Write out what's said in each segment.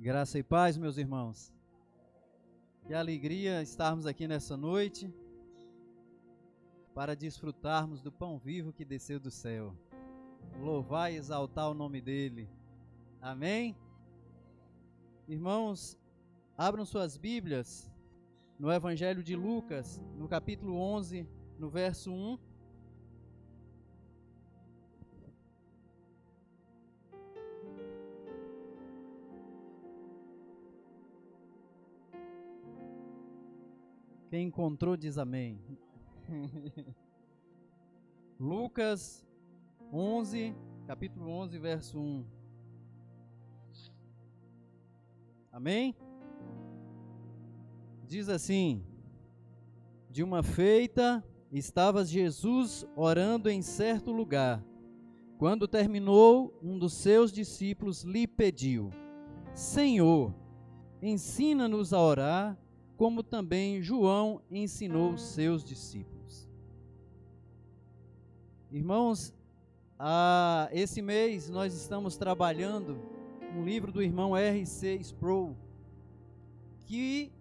Graça e paz, meus irmãos. Que alegria estarmos aqui nessa noite para desfrutarmos do pão vivo que desceu do céu. Louvar e exaltar o nome dele. Amém? Irmãos, abram suas Bíblias no Evangelho de Lucas, no capítulo 11, no verso 1. Quem encontrou diz amém. Lucas 11, capítulo 11, verso 1. Amém? Diz assim: de uma feita estava Jesus orando em certo lugar. Quando terminou, um dos seus discípulos lhe pediu: Senhor, ensina-nos a orar, como também João ensinou os seus discípulos. Irmãos, esse mês nós estamos trabalhando um livro do irmão R.C. Sproul, que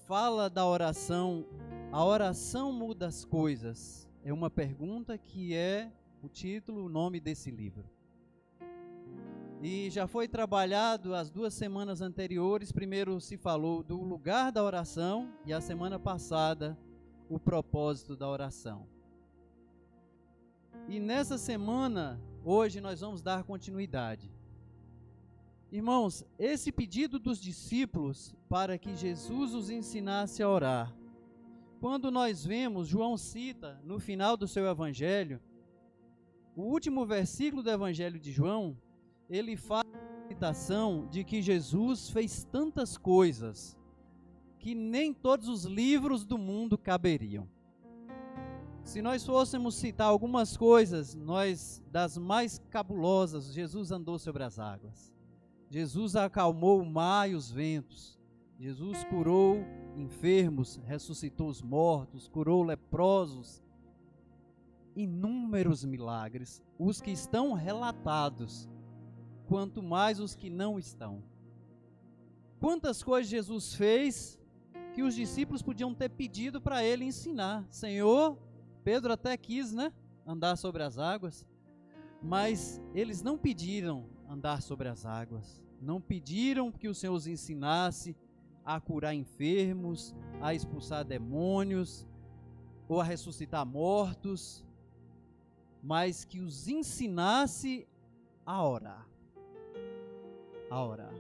fala da oração. A oração muda as coisas. É uma pergunta que é o título, o nome desse livro. E já foi trabalhado as 2 semanas anteriores. Primeiro se falou do lugar da oração e a semana passada o propósito da oração. E nessa semana, hoje nós vamos dar continuidade. Irmãos, esse pedido dos discípulos para que Jesus os ensinasse a orar. Quando nós vemos, João cita no final do seu evangelho, o último versículo do evangelho de João, ele faz a citação de que Jesus fez tantas coisas que nem todos os livros do mundo caberiam. Se nós fôssemos citar algumas coisas, das mais cabulosas, Jesus andou sobre as águas. Jesus acalmou o mar e os ventos. Jesus curou enfermos, ressuscitou os mortos, curou leprosos. Inúmeros milagres, os que estão relatados, quanto mais os que não estão. Quantas coisas Jesus fez que os discípulos podiam ter pedido para ele ensinar. Senhor, Pedro até quis, andar sobre as águas, mas eles não pediram andar sobre as águas. Não pediram que o Senhor os ensinasse a curar enfermos, a expulsar demônios, ou a ressuscitar mortos, mas que os ensinasse a orar. A orar.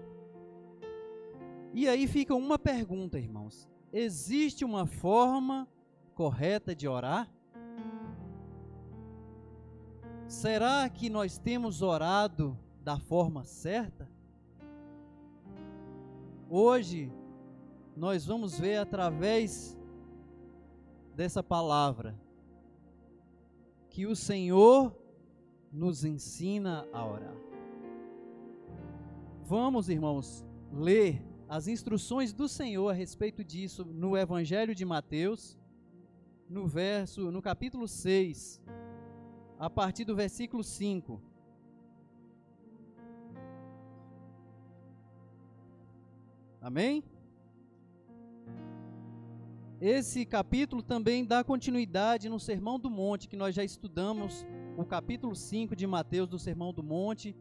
E aí fica uma pergunta, irmãos: existe uma forma correta de orar? Será que nós temos orado da forma certa? Hoje nós vamos ver através dessa palavra que o Senhor nos ensina a orar. Vamos, irmãos, ler as instruções do Senhor a respeito disso no Evangelho de Mateus, no capítulo 6, a partir do versículo 5. Amém? Esse capítulo também dá continuidade no Sermão do Monte, que nós já estudamos o capítulo 5 de Mateus do Sermão do Monte,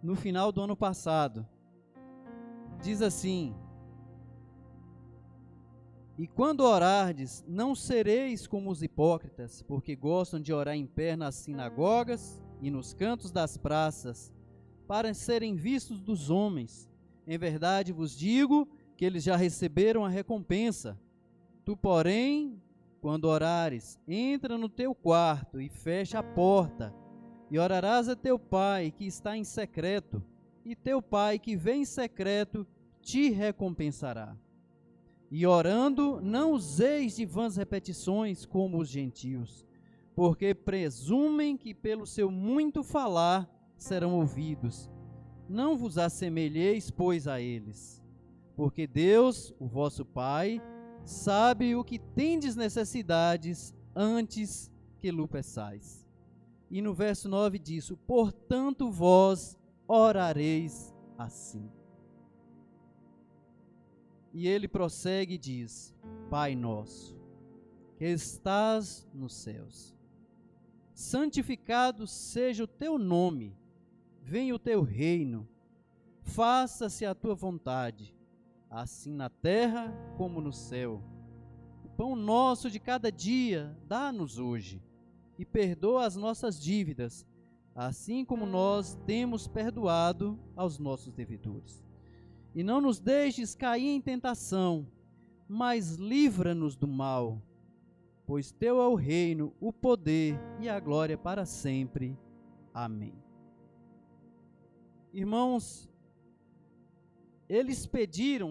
no final do ano passado. Diz assim: E quando orardes, não sereis como os hipócritas, porque gostam de orar em pé nas sinagogas e nos cantos das praças, para serem vistos dos homens. Em verdade vos digo que eles já receberam a recompensa. Tu, porém, quando orares, entra no teu quarto e fecha a porta, e orarás a teu pai que está em secreto, e teu pai que vem em secreto te recompensará. E orando, não useis de vãs repetições como os gentios, porque presumem que pelo seu muito falar serão ouvidos. Não vos assemelheis, pois, a eles, porque Deus, o vosso Pai, sabe o que tendes necessidades antes que lhe peçais. E no verso 9 diz: portanto vós orareis assim. E ele prossegue e diz: Pai nosso, que estás nos céus, santificado seja o teu nome, venha o teu reino, faça-se a tua vontade, assim na terra como no céu. O pão nosso de cada dia dá-nos hoje, e perdoa as nossas dívidas, assim como nós temos perdoado aos nossos devedores. E não nos deixes cair em tentação, mas livra-nos do mal, pois teu é o reino, o poder e a glória para sempre. Amém. Irmãos,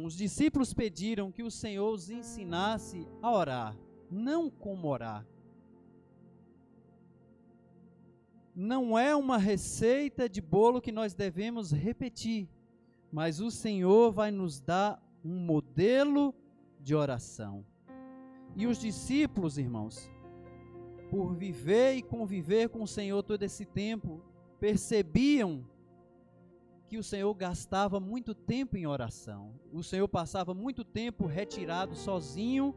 os discípulos pediram que o Senhor os ensinasse a orar, não como orar. Não é uma receita de bolo que nós devemos repetir, mas o Senhor vai nos dar um modelo de oração. E os discípulos, irmãos, por viver e conviver com o Senhor todo esse tempo, percebiam que o Senhor gastava muito tempo em oração. O Senhor passava muito tempo retirado, sozinho.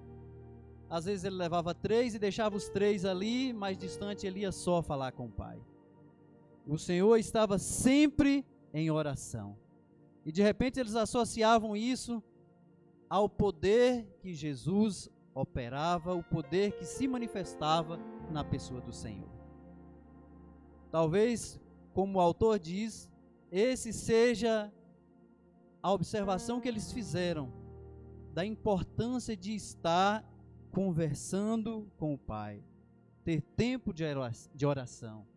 Às vezes ele levava 3 e deixava os 3 ali, mais distante ele ia só falar com o Pai. O Senhor estava sempre em oração. E de repente eles associavam isso ao poder que Jesus operava, o poder que se manifestava na pessoa do Senhor. Talvez, como o autor diz, esse seja a observação que eles fizeram da importância de estar conversando com o Pai, ter tempo de oração,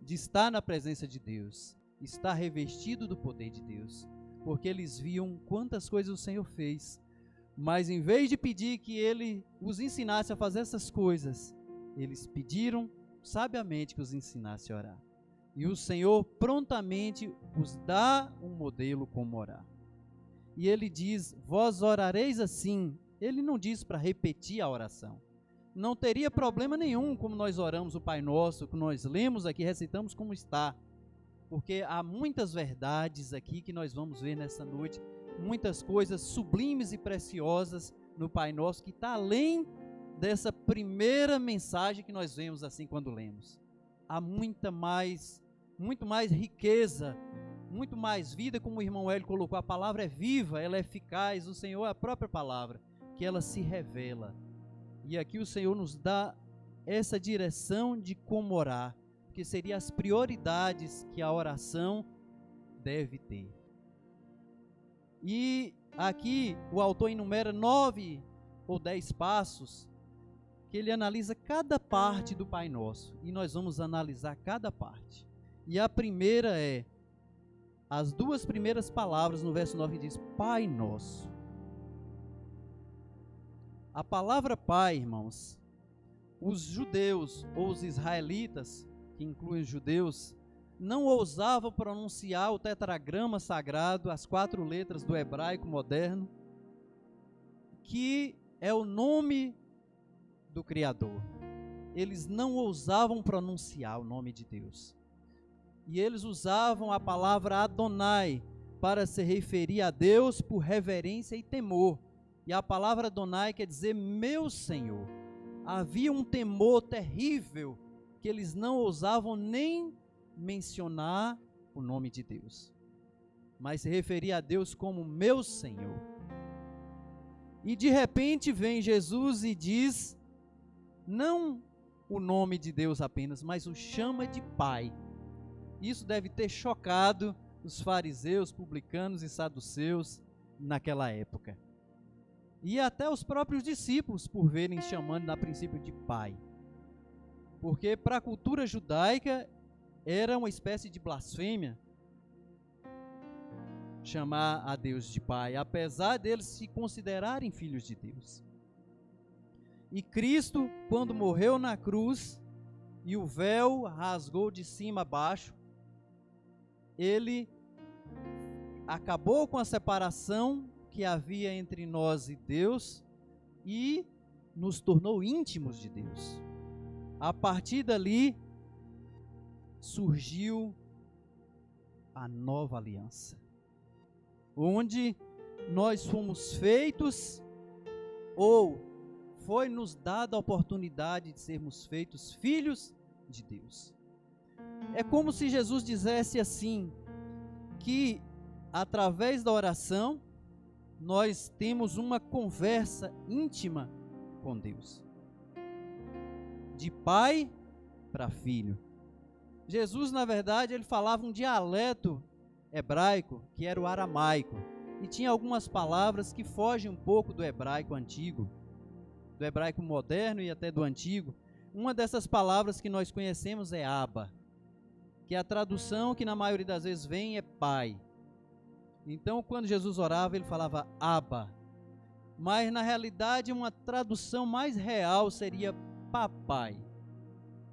de estar na presença de Deus, estar revestido do poder de Deus, porque eles viam quantas coisas o Senhor fez, mas em vez de pedir que Ele os ensinasse a fazer essas coisas, eles pediram sabiamente que os ensinasse a orar. E o Senhor prontamente os dá um modelo como orar. E Ele diz: vós orareis assim. Ele não diz para repetir a oração. Não teria problema nenhum como nós oramos o Pai Nosso, que nós lemos aqui, recitamos como está. Porque há muitas verdades aqui que nós vamos ver nessa noite, muitas coisas sublimes e preciosas no Pai Nosso, que está além dessa primeira mensagem que nós vemos assim quando lemos. Há muito mais riqueza, muito mais vida, como o irmão Hélio colocou. A palavra é viva, ela é eficaz, o Senhor é a própria palavra, que ela se revela. E aqui o Senhor nos dá essa direção de como orar, que seriam as prioridades que a oração deve ter. E aqui o autor enumera 9 ou 10 passos que ele analisa cada parte do Pai Nosso, e nós vamos analisar cada parte. E a primeira é, as 2 primeiras palavras no verso 9 diz, Pai Nosso. A palavra Pai, irmãos, os judeus ou os israelitas, que incluem os judeus, não ousavam pronunciar o tetragrama sagrado, as 4 letras do hebraico moderno, que é o nome do Criador. Eles não ousavam pronunciar o nome de Deus. E eles usavam a palavra Adonai para se referir a Deus por reverência e temor. E a palavra Adonai quer dizer meu Senhor. Havia um temor terrível que eles não ousavam nem mencionar o nome de Deus, mas se referia a Deus como meu Senhor. E de repente vem Jesus e diz, não o nome de Deus apenas, mas o chama de Pai. Isso deve ter chocado os fariseus, publicanos e saduceus naquela época. E até os próprios discípulos, por verem chamando a princípio de Pai. Porque para a cultura judaica era uma espécie de blasfêmia chamar a Deus de Pai, apesar deles se considerarem filhos de Deus. E Cristo, quando morreu na cruz e o véu rasgou de cima a baixo, ele acabou com a separação que havia entre nós e Deus e nos tornou íntimos de Deus. A partir dali surgiu a nova aliança, onde nós fomos feitos, ou foi-nos dada a oportunidade de sermos feitos filhos de Deus. É como se Jesus dissesse assim, que através da oração, nós temos uma conversa íntima com Deus. De pai para filho. Jesus, na verdade, ele falava um dialeto hebraico, que era o aramaico. E tinha algumas palavras que fogem um pouco do hebraico antigo, do hebraico moderno e até do antigo. Uma dessas palavras que nós conhecemos é Abba, que a tradução que na maioria das vezes vem é pai. Então, quando Jesus orava, ele falava Abba. Mas, na realidade, uma tradução mais real seria papai.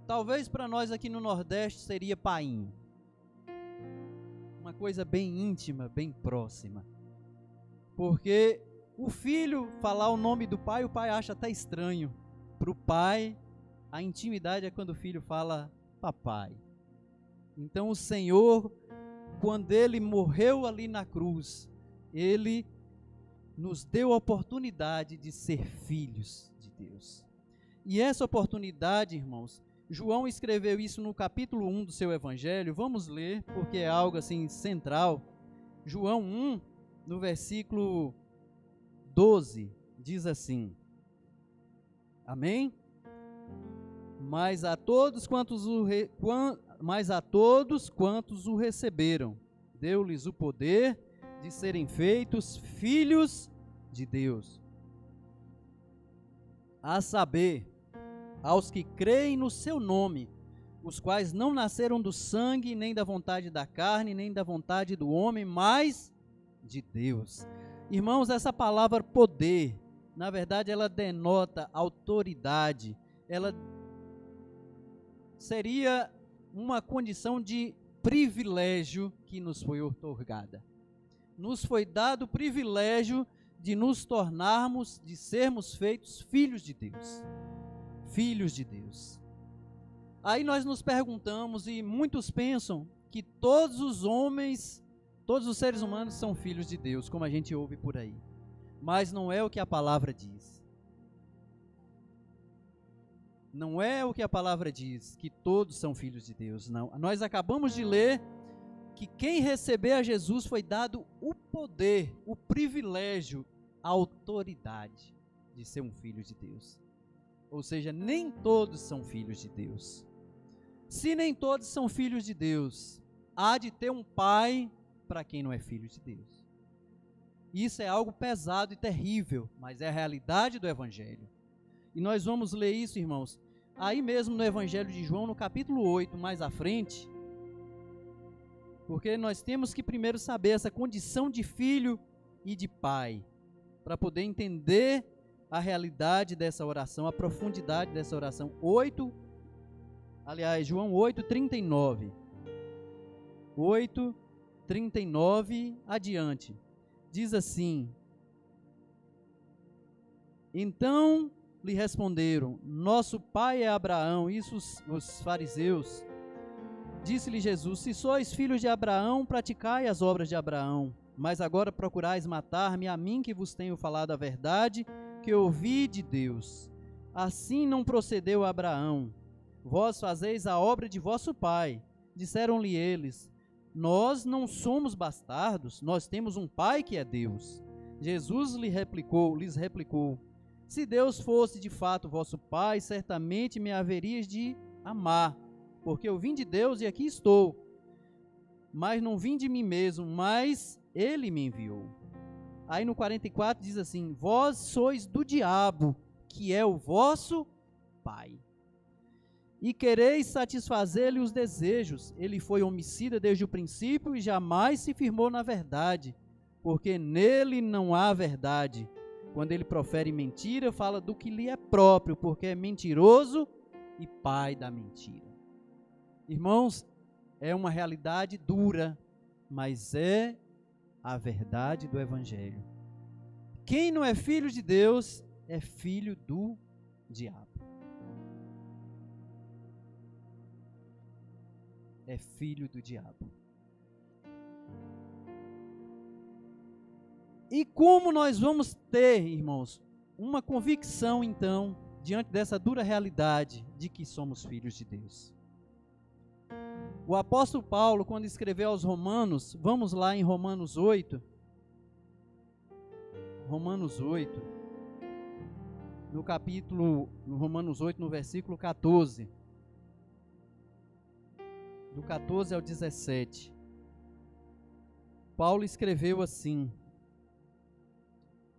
Talvez para nós aqui no Nordeste seria painho. Uma coisa bem íntima, bem próxima. Porque o filho falar o nome do pai, o pai acha até estranho. Para o pai, a intimidade é quando o filho fala papai. Então, o Senhor, quando ele morreu ali na cruz, ele nos deu a oportunidade de ser filhos de Deus. E essa oportunidade, irmãos, João escreveu isso no capítulo 1 do seu evangelho. Vamos ler, porque é algo assim central. João 1, no versículo 12, diz assim: amém? Mas a todos quantos o receberam, deu-lhes o poder de serem feitos filhos de Deus. A saber, aos que creem no seu nome, os quais não nasceram do sangue, nem da vontade da carne, nem da vontade do homem, mas de Deus. Irmãos, essa palavra poder, na verdade, ela denota autoridade. Ela seria uma condição de privilégio que nos foi outorgada. Nos foi dado o privilégio de nos tornarmos, de sermos feitos filhos de Deus. Filhos de Deus. Aí nós nos perguntamos, e muitos pensam que todos os homens, todos os seres humanos são filhos de Deus, como a gente ouve por aí. Mas não é o que a palavra diz. Não é o que a palavra diz, que todos são filhos de Deus, não. Nós acabamos de ler que quem receber a Jesus foi dado o poder, o privilégio, a autoridade de ser um filho de Deus. Ou seja, nem todos são filhos de Deus. Se nem todos são filhos de Deus, há de ter um pai para quem não é filho de Deus. Isso é algo pesado e terrível, mas é a realidade do Evangelho. E nós vamos ler isso, irmãos, aí mesmo no Evangelho de João, no capítulo 8, mais à frente, porque nós temos que primeiro saber essa condição de filho e de pai, para poder entender a realidade dessa oração, a profundidade dessa oração. João 8, 39. 8, 39 adiante. Diz assim: então lhe responderam, nosso pai é Abraão. Isso os fariseus. Disse-lhe Jesus, se sois filhos de Abraão, praticai as obras de Abraão. Mas agora procurais matar-me, a mim que vos tenho falado a verdade, que ouvi de Deus. Assim não procedeu Abraão. Vós fazeis a obra de vosso pai. Disseram-lhe eles, nós não somos bastardos, nós temos um pai que é Deus. Jesus lhes replicou, se Deus fosse de fato vosso pai, certamente me haverias de amar, porque eu vim de Deus e aqui estou. Mas não vim de mim mesmo, mas ele me enviou. Aí no 44 diz assim, vós sois do diabo, que é o vosso pai, e quereis satisfazer-lhe os desejos. Ele foi homicida desde o princípio e jamais se firmou na verdade, porque nele não há verdade. Quando ele profere mentira, fala do que lhe é próprio, porque é mentiroso e pai da mentira. Irmãos, é uma realidade dura, mas é a verdade do Evangelho. Quem não é filho de Deus é filho do diabo. É filho do diabo. E como nós vamos ter, irmãos, uma convicção, então, diante dessa dura realidade de que somos filhos de Deus? O apóstolo Paulo, quando escreveu aos Romanos, vamos lá em Romanos 8, no Romanos 8, no versículo 14, do 14 ao 17, Paulo escreveu assim: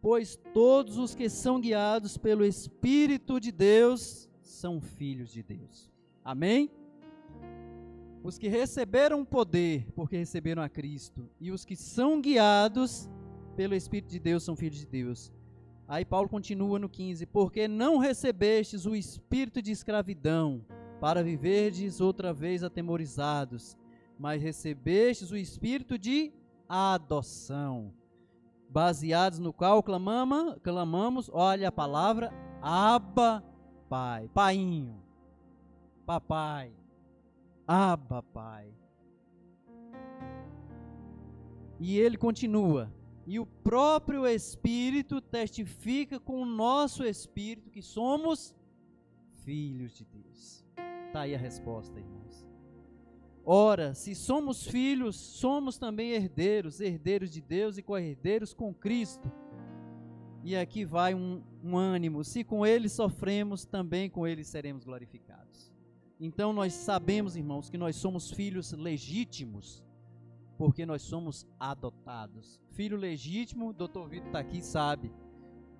pois todos os que são guiados pelo Espírito de Deus são filhos de Deus. Amém? Os que receberam poder, porque receberam a Cristo, e os que são guiados pelo Espírito de Deus são filhos de Deus. Aí Paulo continua no 15: porque não recebestes o espírito de escravidão, para viverdes outra vez atemorizados, mas recebestes o espírito de adoção, baseados no qual clamamos, olha a palavra, Abba, Pai, Painho, Papai, Abba, Pai. E ele continua: e o próprio Espírito testifica com o nosso espírito que somos filhos de Deus. Está aí a resposta, irmãos. Ora, se somos filhos, somos também herdeiros, herdeiros de Deus e co-herdeiros com Cristo. E aqui vai um ânimo: se com ele sofremos, também com ele seremos glorificados. Então nós sabemos, irmãos, que nós somos filhos legítimos, porque nós somos adotados. Filho legítimo, doutor Vitor está aqui, sabe,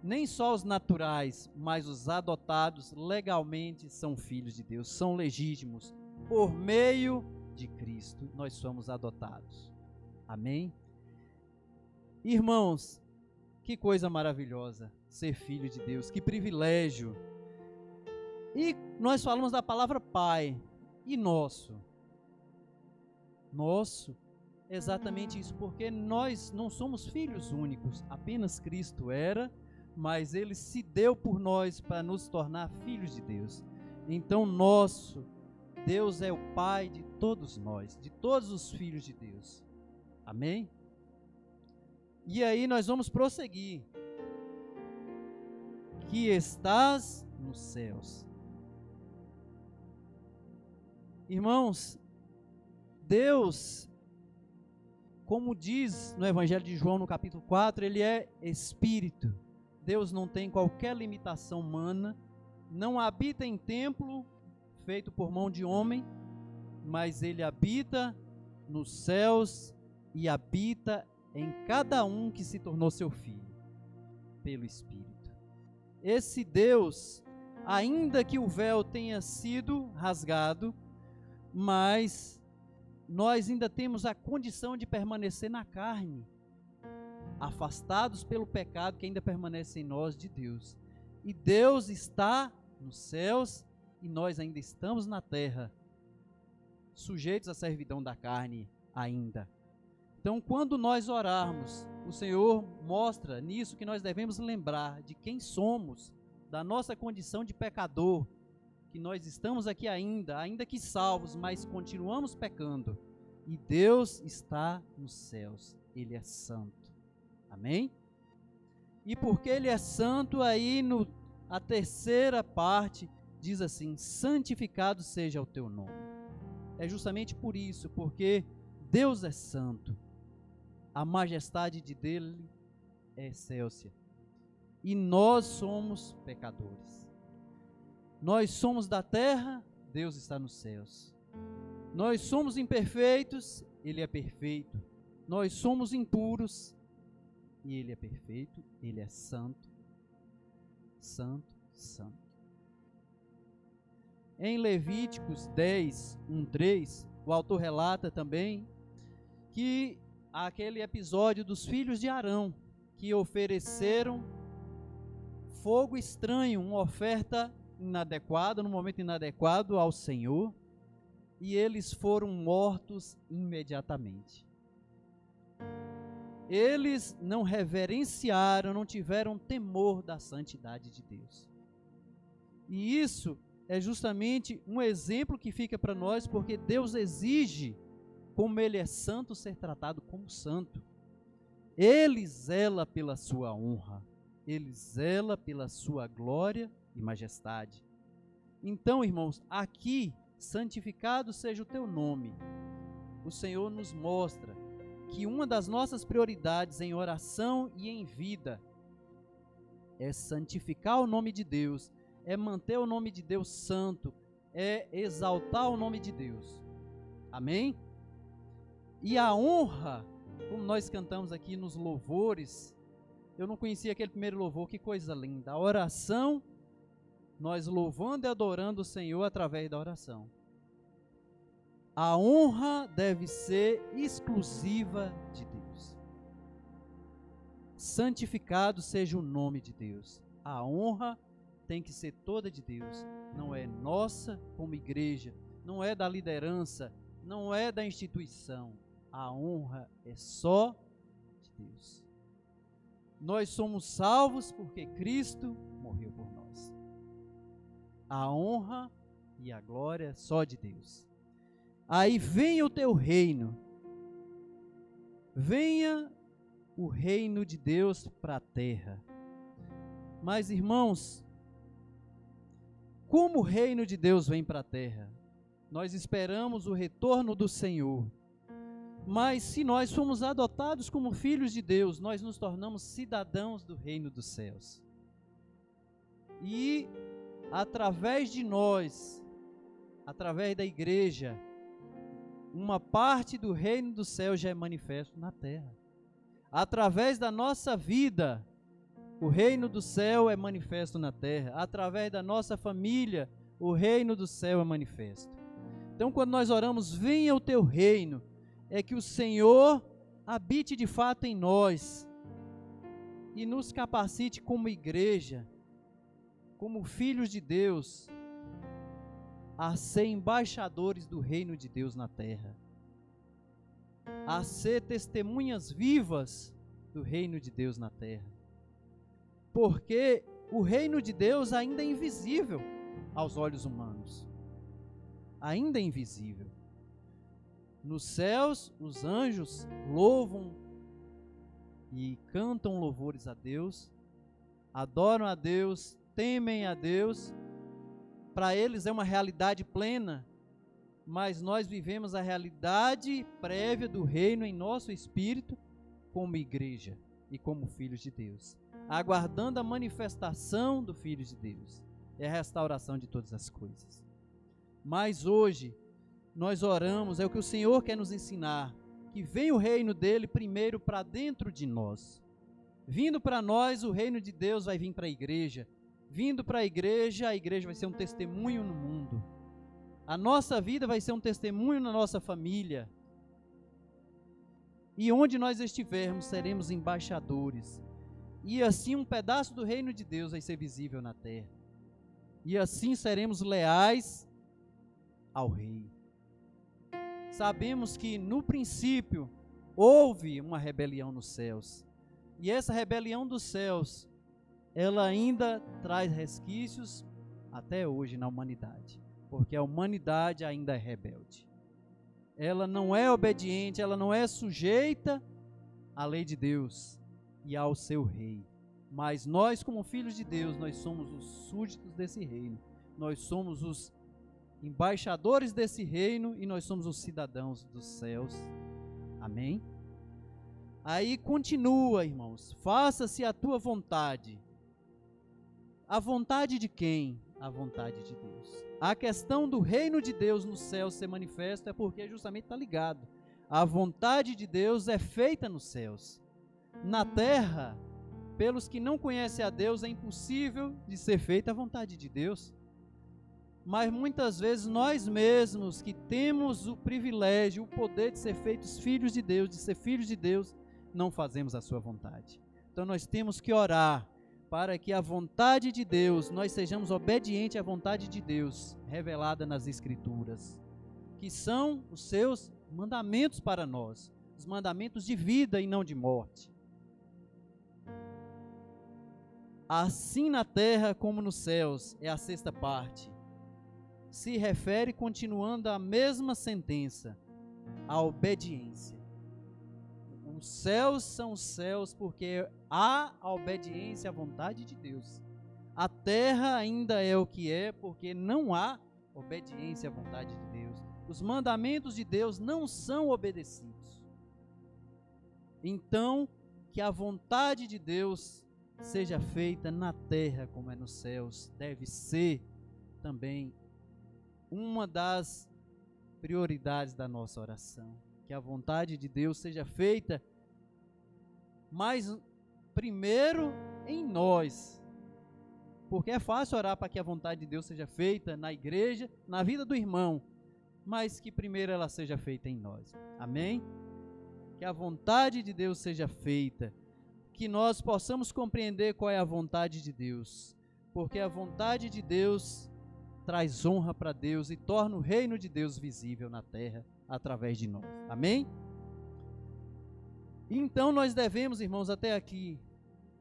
nem só os naturais, mas os adotados legalmente são filhos de Deus, são legítimos. Por meio de Cristo, nós somos adotados. Amém? Irmãos, que coisa maravilhosa ser filho de Deus, que privilégio. E nós falamos da palavra Pai, e nosso. Nosso, exatamente isso, porque nós não somos filhos únicos, apenas Cristo era, mas Ele se deu por nós para nos tornar filhos de Deus. Então nosso, Deus é o Pai de todos nós, de todos os filhos de Deus. Amém? E aí nós vamos prosseguir. Que estás nos céus. Irmãos, Deus, como diz no Evangelho de João, no capítulo 4, Ele é Espírito. Deus não tem qualquer limitação humana, não habita em templo feito por mão de homem, mas Ele habita nos céus e habita em cada um que se tornou seu filho, pelo Espírito. Esse Deus, ainda que o véu tenha sido rasgado, mas nós ainda temos a condição de permanecer na carne, afastados pelo pecado que ainda permanece em nós de Deus. E Deus está nos céus e nós ainda estamos na terra, sujeitos à servidão da carne ainda. Então, quando nós orarmos, o Senhor mostra nisso que nós devemos lembrar de quem somos, da nossa condição de pecador, que nós estamos aqui ainda que salvos, mas continuamos pecando. E Deus está nos céus, Ele é santo. Amém? E porque Ele é santo, aí a terceira parte diz assim: santificado seja o teu nome. É justamente por isso, porque Deus é santo, a majestade dele é excelsa, e nós somos pecadores. Nós somos da terra, Deus está nos céus. Nós somos imperfeitos, Ele é perfeito. Nós somos impuros, e Ele é perfeito, Ele é santo, santo, santo. Em Levíticos 10, 1-3, o autor relata também que aquele episódio dos filhos de Arão, que ofereceram fogo estranho, uma oferta inadequada, no momento inadequado ao Senhor, e eles foram mortos imediatamente. Eles não reverenciaram, não tiveram temor da santidade de Deus. E isso é justamente um exemplo que fica para nós, porque Deus exige, como Ele é santo, ser tratado como santo. Ele zela pela sua honra, Ele zela pela sua glória e majestade. Então, irmãos, aqui, santificado seja o teu nome. O Senhor nos mostra que uma das nossas prioridades em oração e em vida é santificar o nome de Deus, é manter o nome de Deus santo, é exaltar o nome de Deus. Amém? E a honra, como nós cantamos aqui nos louvores, eu não conhecia aquele primeiro louvor, que coisa linda. A oração, nós louvando e adorando o Senhor através da oração. A honra deve ser exclusiva de Deus. Santificado seja o nome de Deus. A honra tem que ser toda de Deus. Não é nossa como igreja, não é da liderança, não é da instituição. A honra é só de Deus. Nós somos salvos porque Cristo morreu por nós. A honra e a glória só de Deus. Aí venha o teu reino. Venha o reino de Deus para a terra. Mas, irmãos, como o reino de Deus vem para a terra? Nós esperamos o retorno do Senhor. Mas se nós fomos adotados como filhos de Deus, nós nos tornamos cidadãos do reino dos céus. E através de nós, através da igreja, uma parte do reino dos céus já é manifesto na terra. Através da nossa vida, o reino do céu é manifesto na terra. Através da nossa família, o reino do céu é manifesto. Então, quando nós oramos, venha o teu reino, é que o Senhor habite de fato em nós e nos capacite como igreja, como filhos de Deus, a ser embaixadores do reino de Deus na terra, a ser testemunhas vivas do reino de Deus na terra, porque o reino de Deus ainda é invisível aos olhos humanos, ainda é invisível. Nos céus, os anjos louvam e cantam louvores a Deus, adoram a Deus, temem a Deus. Para eles é uma realidade plena, mas nós vivemos a realidade prévia do reino em nosso espírito como igreja e como filhos de Deus, aguardando a manifestação do Filho de Deus, é a restauração de todas as coisas. Mas hoje nós oramos, é o que o Senhor quer nos ensinar, que venha o reino dele primeiro para dentro de nós. Vindo para nós, o reino de Deus vai vir para a igreja. Vindo para a igreja vai ser um testemunho no mundo. A nossa vida vai ser um testemunho na nossa família. E onde nós estivermos, seremos embaixadores. E assim um pedaço do reino de Deus vai ser visível na terra. E assim seremos leais ao Rei. Sabemos que no princípio houve uma rebelião nos céus. E essa rebelião dos céus, ela ainda traz resquícios até hoje na humanidade, porque a humanidade ainda é rebelde. Ela não é obediente, ela não é sujeita à lei de Deus e ao seu rei. Mas nós, como filhos de Deus, nós somos os súditos desse reino. Nós somos os embaixadores desse reino e nós somos os cidadãos dos céus. Amém? Aí continua, irmãos, faça-se a tua vontade. A vontade de quem? A vontade de Deus. A questão do reino de Deus no céu ser manifesto é porque justamente está ligado. A vontade de Deus é feita nos céus. Na terra, pelos que não conhecem a Deus, é impossível de ser feita a vontade de Deus. Mas muitas vezes nós mesmos que temos o privilégio, o poder de ser feitos filhos de Deus, de ser filhos de Deus, não fazemos a sua vontade. Então nós temos que orar para que a vontade de Deus, nós sejamos obedientes à vontade de Deus, revelada nas Escrituras, que são os seus mandamentos para nós, os mandamentos de vida e não de morte. Assim na terra como nos céus, é a sexta parte. Se refere, continuando a mesma sentença, à obediência. O Os céus são os céus porque há a obediência à vontade de Deus. A terra ainda é o que é porque não há obediência à vontade de Deus. Os mandamentos de Deus não são obedecidos. Então, que a vontade de Deus seja feita na terra como é nos céus, deve ser também uma das prioridades da nossa oração. Que a vontade de Deus seja feita, mas primeiro em nós. Porque é fácil orar para que a vontade de Deus seja feita na igreja, na vida do irmão, mas que primeiro ela seja feita em nós. Amém? Que a vontade de Deus seja feita, que nós possamos compreender qual é a vontade de Deus, porque a vontade de Deus traz honra para Deus e torna o reino de Deus visível na terra através de nós. Amém? Então nós devemos, irmãos, até aqui,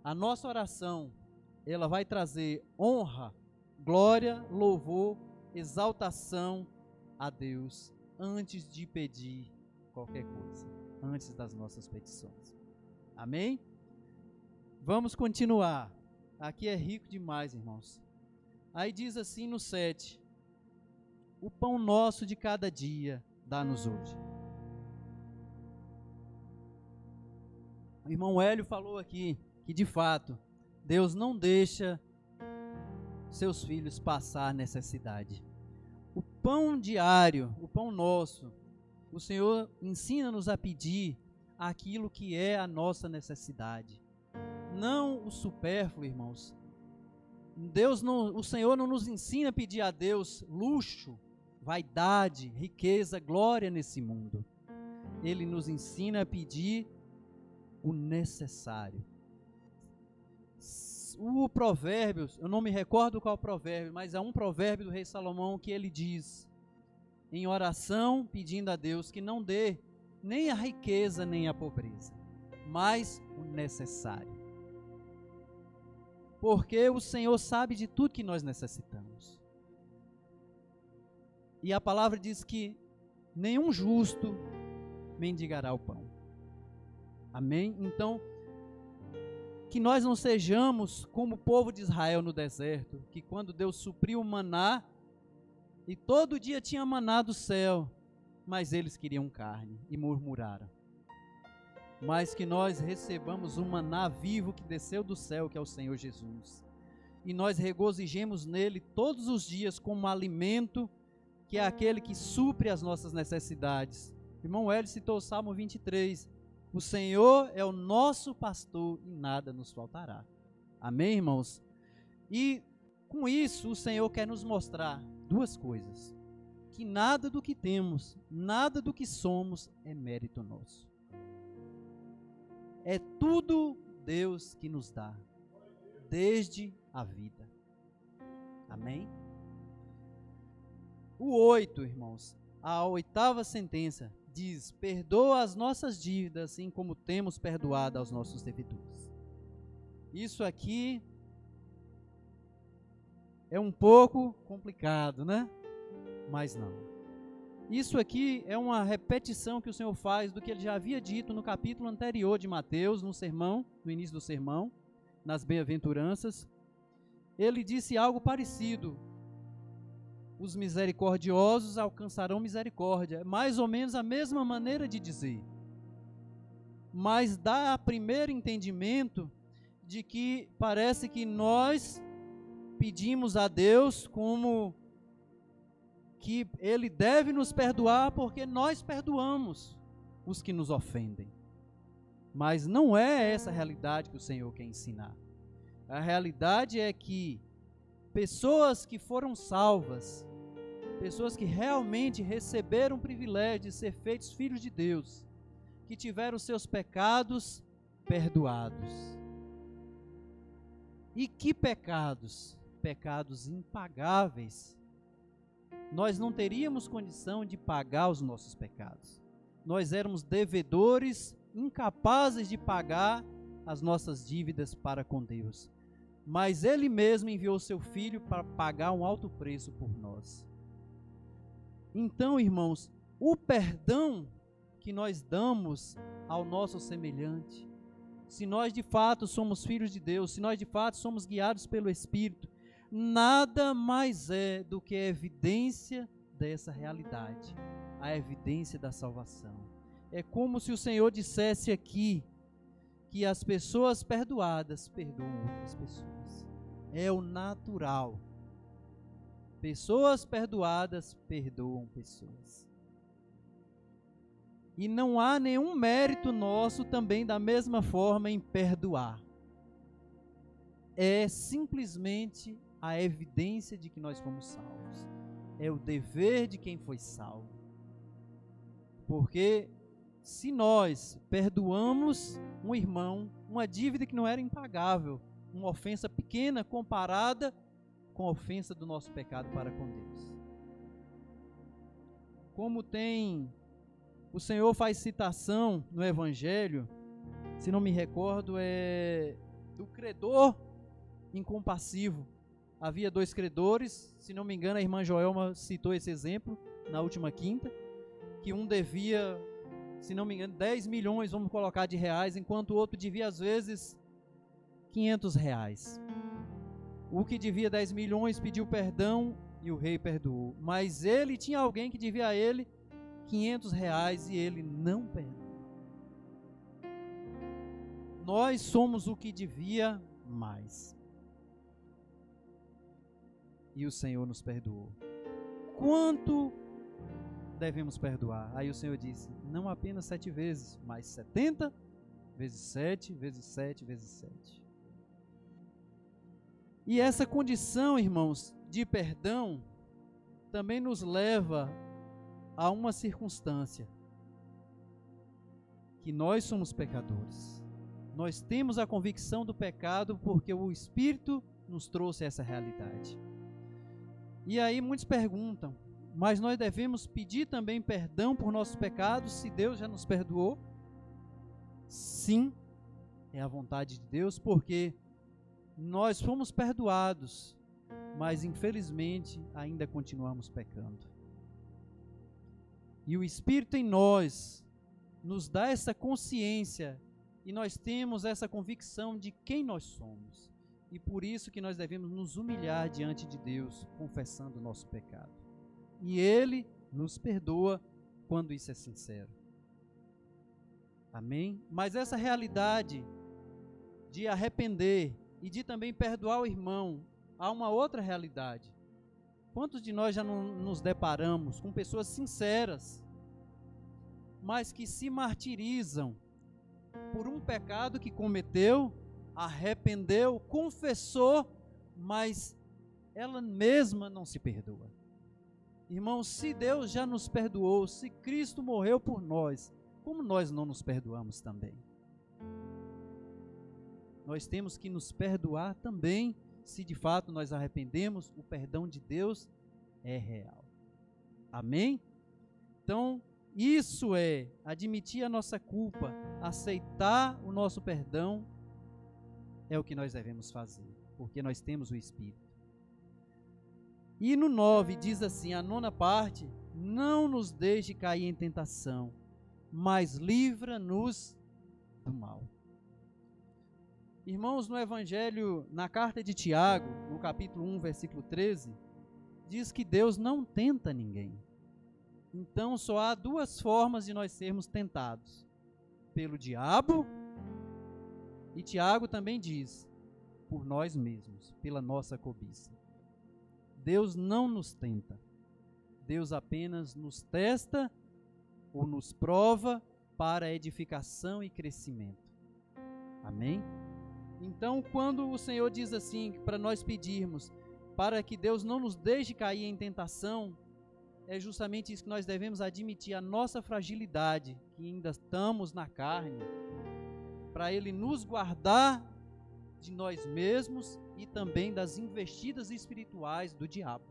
a nossa oração, ela vai trazer honra, glória, louvor, exaltação a Deus antes de pedir qualquer coisa, antes das nossas petições. Amém? Vamos continuar. Aqui é rico demais, irmãos. Aí diz assim no 7: o pão nosso de cada dia dá-nos hoje. O irmão Hélio falou aqui que de fato Deus não deixa seus filhos passar necessidade. O pão diário, o pão nosso, o Senhor ensina-nos a pedir aquilo que é a nossa necessidade, não o supérfluo, irmãos. O Senhor não nos ensina a pedir a Deus luxo, vaidade, riqueza, glória nesse mundo. Ele nos ensina a pedir o necessário. O provérbio, eu não me recordo qual provérbio, mas há um provérbio do rei Salomão que ele diz, em oração, pedindo a Deus que não dê nem a riqueza nem a pobreza, mas o necessário. Porque o Senhor sabe de tudo que nós necessitamos. E a palavra diz que nenhum justo mendigará o pão. Amém? Então, que nós não sejamos como o povo de Israel no deserto, que quando Deus supriu o maná, e todo dia tinha maná do céu, mas eles queriam carne e murmuraram. Mas que nós recebamos o maná vivo que desceu do céu, que é o Senhor Jesus, e nós regozijemos nele todos os dias como alimento, que é aquele que supre as nossas necessidades. O irmão Hélio citou o Salmo 23, o Senhor é o nosso pastor e nada nos faltará. Amém, irmãos? E com isso o Senhor quer nos mostrar duas coisas: que nada do que temos, nada do que somos é mérito nosso. É tudo Deus que nos dá, desde a vida. Amém? O 8, irmãos, a 8ª sentença diz: perdoa as nossas dívidas, assim como temos perdoado aos nossos devedores. Isso aqui é um pouco complicado, né? Mas não. Isso aqui é uma repetição que o Senhor faz do que ele já havia dito no capítulo anterior de Mateus, no sermão, no início do sermão, nas bem-aventuranças. Ele disse algo parecido: os misericordiosos alcançarão misericórdia. Mais ou menos a mesma maneira de dizer. Mas dá a primeiro entendimento de que parece que nós pedimos a Deus como que Ele deve nos perdoar porque nós perdoamos os que nos ofendem. Mas não é essa a realidade que o Senhor quer ensinar. A realidade é que pessoas que foram salvas, pessoas que realmente receberam o privilégio de ser feitos filhos de Deus, que tiveram seus pecados perdoados. E que pecados? Pecados impagáveis. Nós não teríamos condição de pagar os nossos pecados. Nós éramos devedores, incapazes de pagar as nossas dívidas para com Deus. Mas Ele mesmo enviou seu Filho para pagar um alto preço por nós. Então, irmãos, o perdão que nós damos ao nosso semelhante, se nós de fato somos filhos de Deus, se nós de fato somos guiados pelo Espírito, nada mais é do que a evidência dessa realidade, a evidência da salvação. É como se o Senhor dissesse aqui que as pessoas perdoadas perdoam outras pessoas. É o natural. Pessoas perdoadas perdoam pessoas. E não há nenhum mérito nosso também da mesma forma em perdoar. É simplesmente a evidência de que nós fomos salvos. É o dever de quem foi salvo. Porque se nós perdoamos um irmão, uma dívida que não era impagável, uma ofensa pequena comparada com a ofensa do nosso pecado para com Deus. Como o Senhor faz citação no Evangelho, se não me recordo, é do credor incompassivo. Havia 2 credores, se não me engano, a irmã Joelma citou esse exemplo na última quinta, que um devia, se não me engano, 10 milhões, vamos colocar, de reais, enquanto o outro devia, às vezes, 500 reais. O que devia 10 milhões pediu perdão e o rei perdoou. Mas ele tinha alguém que devia a ele 500 reais e ele não perdoou. Nós somos o que devia mais. E o Senhor nos perdoou. Quanto devemos perdoar? Aí o Senhor disse, não apenas 7 vezes, mas 70 vezes 7, vezes 7, vezes 7. E essa condição, irmãos, de perdão, também nos leva a uma circunstância, que nós somos pecadores. Nós temos a convicção do pecado porque o Espírito nos trouxe essa realidade. E aí muitos perguntam, mas nós devemos pedir também perdão por nossos pecados se Deus já nos perdoou? Sim, é a vontade de Deus, porque nós fomos perdoados, mas infelizmente ainda continuamos pecando. E o Espírito em nós nos dá essa consciência e nós temos essa convicção de quem nós somos. E por isso que nós devemos nos humilhar diante de Deus, confessando o nosso pecado. E Ele nos perdoa quando isso é sincero. Amém? Mas essa realidade de arrepender e de também perdoar o irmão, há uma outra realidade. Quantos de nós já não nos deparamos com pessoas sinceras, mas que se martirizam por um pecado que cometeu, arrependeu, confessou, mas ela mesma não se perdoa. Irmãos, se Deus já nos perdoou, se Cristo morreu por nós, como nós não nos perdoamos também? Nós temos que nos perdoar também, se de fato nós arrependemos, o perdão de Deus é real. Amém? Então, isso é admitir a nossa culpa, aceitar o nosso perdão, é o que nós devemos fazer, porque nós temos o Espírito. E no 9 diz assim, a 9ª parte, não nos deixe cair em tentação, mas livra-nos do mal. Irmãos, no Evangelho, na carta de Tiago, no capítulo 1, versículo 13, diz que Deus não tenta ninguém. Então, só há 2 formas de nós sermos tentados, pelo diabo, e Tiago também diz, por nós mesmos, pela nossa cobiça. Deus não nos tenta, Deus apenas nos testa ou nos prova para edificação e crescimento. Amém? Então, quando o Senhor diz assim, para nós pedirmos, para que Deus não nos deixe cair em tentação, é justamente isso que nós devemos admitir, a nossa fragilidade, que ainda estamos na carne, para Ele nos guardar de nós mesmos e também das investidas espirituais do diabo,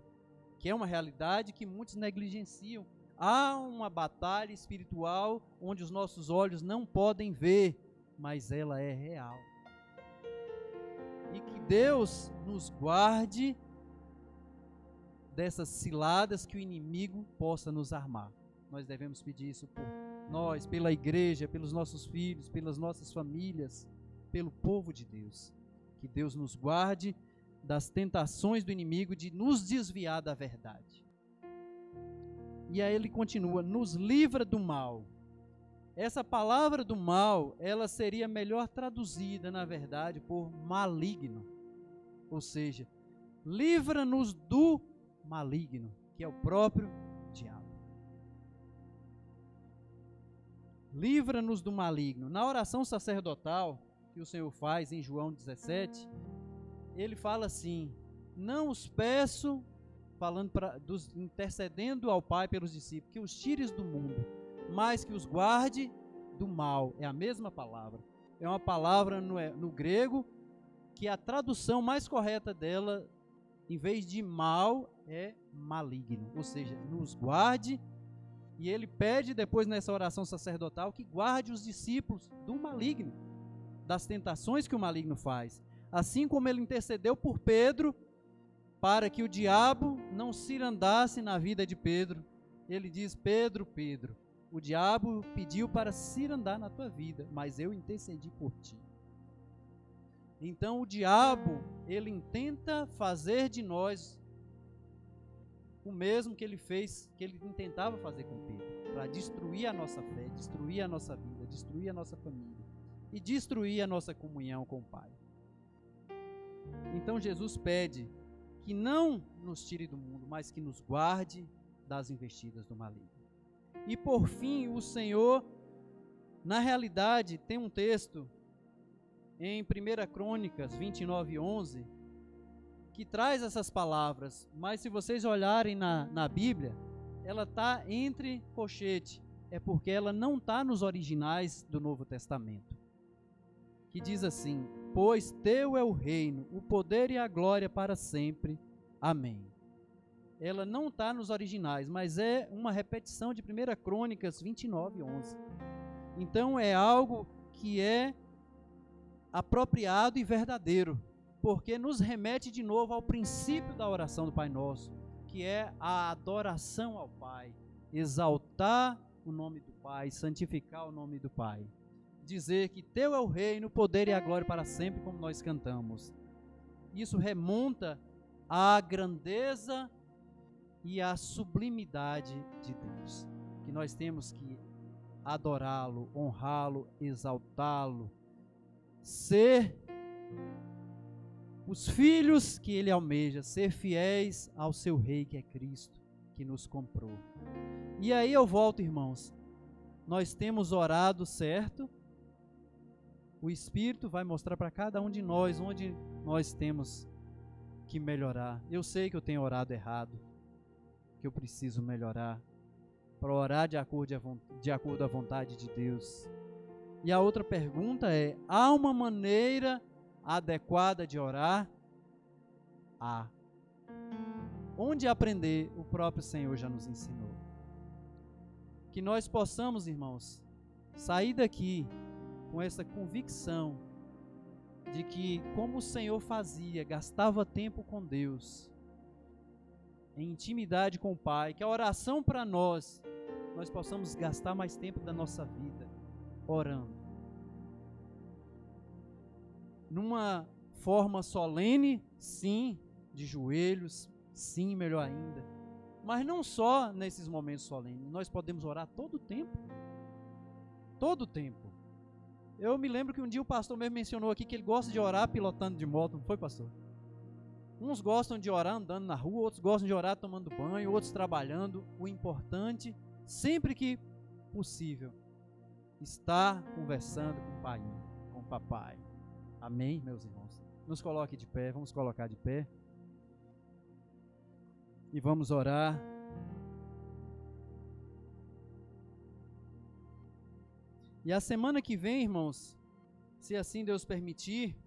que é uma realidade que muitos negligenciam. Há uma batalha espiritual onde os nossos olhos não podem ver, mas ela é real. E que Deus nos guarde dessas ciladas que o inimigo possa nos armar. Nós devemos pedir isso por nós, pela igreja, pelos nossos filhos, pelas nossas famílias, pelo povo de Deus. Que Deus nos guarde das tentações do inimigo de nos desviar da verdade. E aí ele continua, nos livra do mal. Essa palavra do mal, ela seria melhor traduzida, na verdade, por maligno. Ou seja, livra-nos do maligno, que é o próprio diabo. Livra-nos do maligno. Na oração sacerdotal que o Senhor faz em João 17, ele fala assim, não os peço, intercedendo ao Pai pelos discípulos, que os tires do mundo, mas que os guarde do mal. É a mesma palavra. É uma palavra no grego que a tradução mais correta dela, em vez de mal, é maligno. Ou seja, nos guarde. E ele pede depois nessa oração sacerdotal que guarde os discípulos do maligno, das tentações que o maligno faz. Assim como ele intercedeu por Pedro, para que o diabo não cirandasse na vida de Pedro. Ele diz, Pedro, o diabo pediu para cirandar na tua vida, mas eu intercedi por ti. Então o diabo, ele intenta fazer de nós o mesmo que ele fez, que ele intentava fazer com Pedro, para destruir a nossa fé, destruir a nossa vida, destruir a nossa família e destruir a nossa comunhão com o Pai. Então Jesus pede que não nos tire do mundo, mas que nos guarde das investidas do maligno. E por fim, o Senhor, na realidade, tem um texto em 1 Crônicas 29:11, que traz essas palavras, mas se vocês olharem na Bíblia, ela está entre colchete, é porque ela não está nos originais do Novo Testamento, que diz assim, pois teu é o reino, o poder e a glória para sempre, amém. Ela não está nos originais, mas é uma repetição de 1 Crônicas 29:11, então é algo que é apropriado e verdadeiro, porque nos remete de novo ao princípio da oração do Pai Nosso, que é a adoração ao Pai, exaltar o nome do Pai, santificar o nome do Pai, dizer que teu é o reino, o poder e a glória para sempre, como nós cantamos. Isso remonta à grandeza e à sublimidade de Deus, que nós temos que adorá-lo, honrá-lo, exaltá-lo, ser os filhos que ele almeja, ser fiéis ao seu rei que é Cristo, que nos comprou. E aí eu volto, irmãos, nós temos orado certo, o Espírito vai mostrar para cada um de nós onde nós temos que melhorar. Eu sei que eu tenho orado errado, que eu preciso melhorar, para orar de acordo à vontade de Deus. E a outra pergunta é, há uma maneira adequada de orar? Há. Onde aprender, o próprio Senhor já nos ensinou. Que nós possamos, irmãos, sair daqui com essa convicção de que, como o Senhor fazia, gastava tempo com Deus, em intimidade com o Pai, que a oração para nós possamos gastar mais tempo da nossa vida orando. Numa forma solene, sim, de joelhos, sim, melhor ainda. Mas não só nesses momentos solenes, nós podemos orar todo o tempo. Todo o tempo. Eu me lembro que um dia o pastor mesmo mencionou aqui que ele gosta de orar pilotando de moto, não foi, pastor? Uns gostam de orar andando na rua, outros gostam de orar tomando banho, outros trabalhando. O importante, sempre que possível, estar conversando com o pai, com o papai. Amém, meus irmãos? Nos coloque de pé, vamos colocar de pé. E vamos orar. E a semana que vem, irmãos, se assim Deus permitir,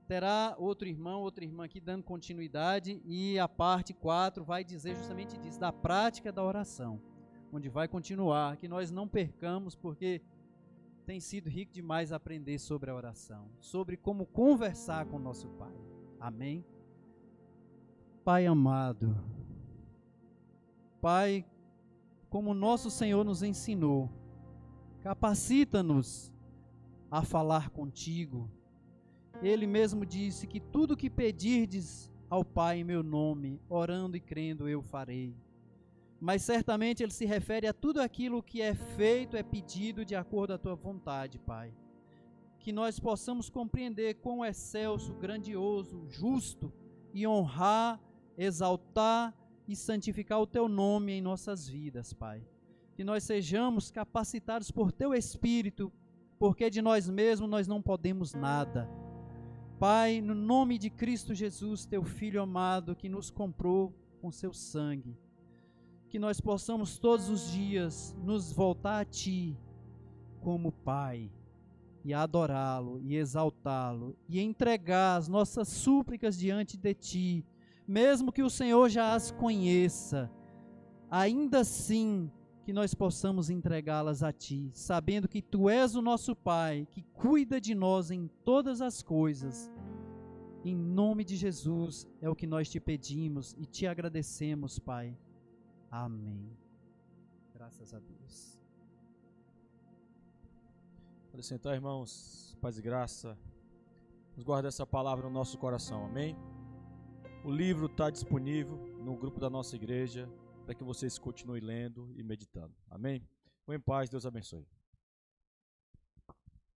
terá outro irmão, outra irmã aqui dando continuidade, e a parte 4 vai dizer justamente disso, da prática da oração, onde vai continuar, que nós não percamos, porque tem sido rico demais aprender sobre a oração, sobre como conversar com o nosso Pai. Amém? Pai amado, Pai, como nosso Senhor nos ensinou, Capacita-nos a falar contigo. Ele mesmo disse que tudo que pedirdes ao Pai em meu nome, orando e crendo, eu farei. Mas certamente ele se refere a tudo aquilo que é feito, é pedido de acordo à tua vontade, Pai. Que nós possamos compreender quão excelso, grandioso, justo e honrar, exaltar e santificar o teu nome em nossas vidas, Pai. Que nós sejamos capacitados por teu Espírito, porque de nós mesmos nós não podemos nada. Pai, no nome de Cristo Jesus, teu Filho amado, que nos comprou com seu sangue, que nós possamos todos os dias nos voltar a Ti como Pai, e adorá-lo, e exaltá-lo, e entregar as nossas súplicas diante de Ti, mesmo que o Senhor já as conheça, ainda assim que nós possamos entregá-las a Ti, sabendo que Tu és o nosso Pai, que cuida de nós em todas as coisas. Em nome de Jesus é o que nós Te pedimos e Te agradecemos, Pai. Amém. Graças a Deus. Pode sentar, irmãos. Paz e graça. Nos guarda essa palavra no nosso coração. Amém? O livro está disponível no grupo da nossa igreja para que vocês continuem lendo e meditando. Amém? Vão em paz. Deus abençoe.